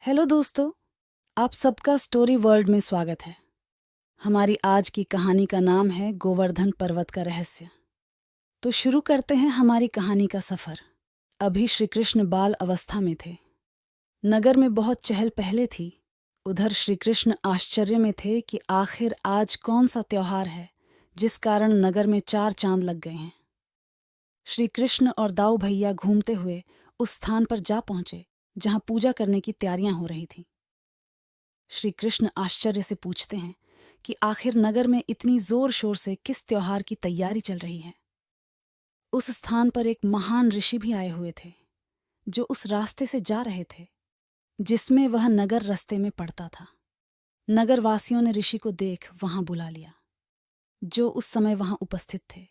Hello दोस्तों, आप सबका स्टोरी वर्ल्ड में स्वागत है। हमारी आज की कहानी का नाम है गोवर्धन पर्वत का रहस्य। तो शुरू करते हैं हमारी कहानी का सफर। अभी श्री कृष्ण बाल अवस्था में थे। नगर में बहुत चहल पहले थी। उधर श्री कृष्ण आश्चर्य में थे कि आखिर आज कौन सा त्योहार है जिस कारण नगर में 4 चांद लग गए हैं। श्री कृष्ण और दाऊ भैया घूमते हुए उस स्थान पर जा पहुंचे जहां पूजा करने की तैयारियां हो रही थीं। श्री कृष्ण आश्चर्य से पूछते हैं कि आखिर नगर में इतनी जोर शोर से किस त्योहार की तैयारी चल रही है। उस स्थान पर एक महान ऋषि भी आए हुए थे जो उस रास्ते से जा रहे थे जिसमें वह नगर रास्ते में पड़ता था। नगर वासियों ने ऋषि को देख वहां बुला लिया जो उस समय वहां उपस्थित थे।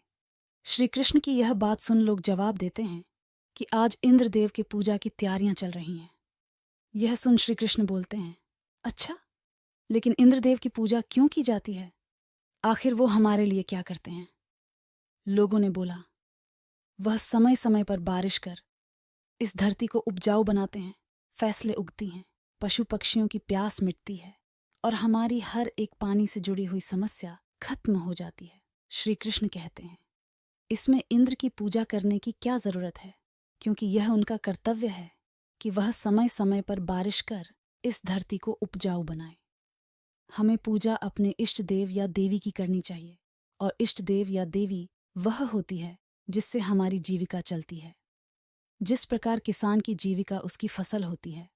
श्री कृष्ण की यह बात सुन लोग जवाब देते हैं कि आज इंद्रदेव की पूजा की तैयारियां चल रही हैं। यह सुन श्री कृष्ण बोलते हैं, अच्छा, लेकिन इंद्रदेव की पूजा क्यों की जाती है? आखिर वो हमारे लिए क्या करते हैं? लोगों ने बोला, वह समय समय पर बारिश कर इस धरती को उपजाऊ बनाते हैं, फैसले उगती हैं, पशु पक्षियों की प्यास मिटती है और हमारी हर एक पानी से जुड़ी हुई समस्या खत्म हो जाती है। श्री कृष्ण कहते हैं, इसमें इंद्र की पूजा करने की क्या जरूरत है, क्योंकि यह उनका कर्तव्य है कि वह समय समय पर बारिश कर इस धरती को उपजाऊ बनाए। हमें पूजा अपने इष्ट देव या देवी की करनी चाहिए और इष्ट देव या देवी वह होती है जिससे हमारी जीविका चलती है। जिस प्रकार किसान की जीविका उसकी फसल होती है,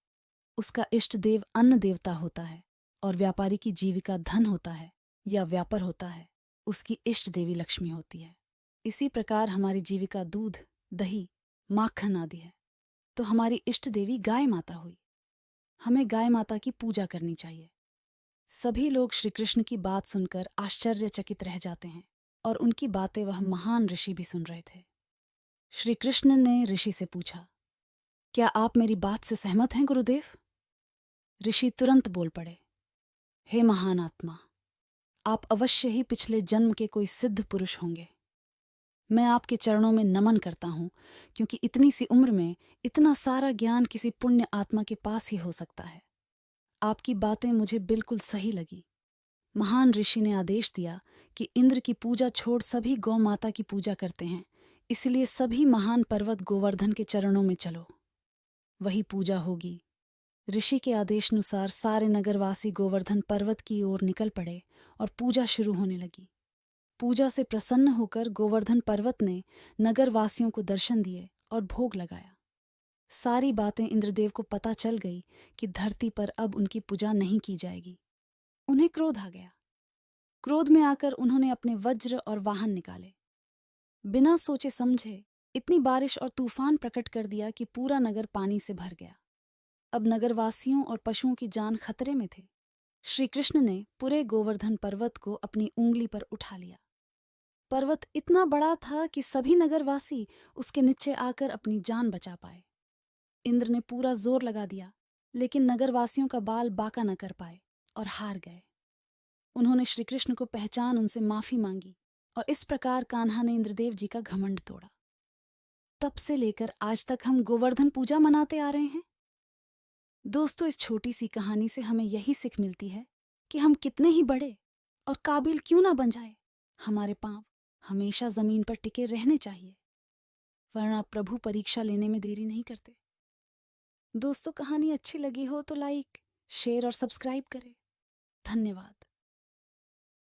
उसका इष्ट देव अन्न देवता होता है और व्यापारी की जीविका धन होता है या व्यापार होता है, उसकी इष्ट देवी लक्ष्मी होती है। इसी प्रकार हमारी जीविका दूध, दही, माखन आदि है, तो हमारी इष्ट देवी गाय माता हुई। हमें गाय माता की पूजा करनी चाहिए। सभी लोग श्री कृष्ण की बात सुनकर आश्चर्यचकित रह जाते हैं और उनकी बातें वह महान ऋषि भी सुन रहे थे। श्री कृष्ण ने ऋषि से पूछा, क्या आप मेरी बात से सहमत हैं गुरुदेव? ऋषि तुरंत बोल पड़े, हे महान आत्मा, आप अवश्य ही पिछले जन्म के कोई सिद्ध पुरुष होंगे। मैं आपके चरणों में नमन करता हूं, क्योंकि इतनी सी उम्र में इतना सारा ज्ञान किसी पुण्य आत्मा के पास ही हो सकता है। आपकी बातें मुझे बिल्कुल सही लगी। महान ऋषि ने आदेश दिया कि इंद्र की पूजा छोड़ सभी गौ माता की पूजा करते हैं, इसलिए सभी महान पर्वत गोवर्धन के चरणों में चलो, वही पूजा होगी। ऋषि के आदेशानुसार सारे नगरवासी गोवर्धन पर्वत की ओर निकल पड़े और पूजा शुरू होने लगी। पूजा से प्रसन्न होकर गोवर्धन पर्वत ने नगरवासियों को दर्शन दिए और भोग लगाया। सारी बातें इंद्रदेव को पता चल गई कि धरती पर अब उनकी पूजा नहीं की जाएगी। उन्हें क्रोध आ गया। क्रोध में आकर उन्होंने अपने वज्र और वाहन निकाले। बिना सोचे समझे इतनी बारिश और तूफान प्रकट कर दिया कि पूरा नगर पानी से भर गया। अब नगरवासियों और पशुओं की जान खतरे में थे। श्री कृष्ण ने पूरे गोवर्धन पर्वत को अपनी उंगली पर उठा लिया। पर्वत इतना बड़ा था कि सभी नगरवासी उसके नीचे आकर अपनी जान बचा पाए। इंद्र ने पूरा जोर लगा दिया, लेकिन नगरवासियों का बाल बांका न कर पाए और हार गए। उन्होंने श्री कृष्ण को पहचान उनसे माफी मांगी और इस प्रकार कान्हा ने इंद्रदेव जी का घमंड तोड़ा। तब से लेकर आज तक हम गोवर्धन पूजा मनाते आ रहे हैं। दोस्तों, इस छोटी सी कहानी से हमें यही सीख मिलती है कि हम कितने ही बड़े और काबिल क्यों ना बन जाए, हमारे पांव हमेशा जमीन पर टिके रहने चाहिए, वरना प्रभु परीक्षा लेने में देरी नहीं करते। दोस्तों, कहानी अच्छी लगी हो तो लाइक, शेयर और सब्सक्राइब करें। धन्यवाद।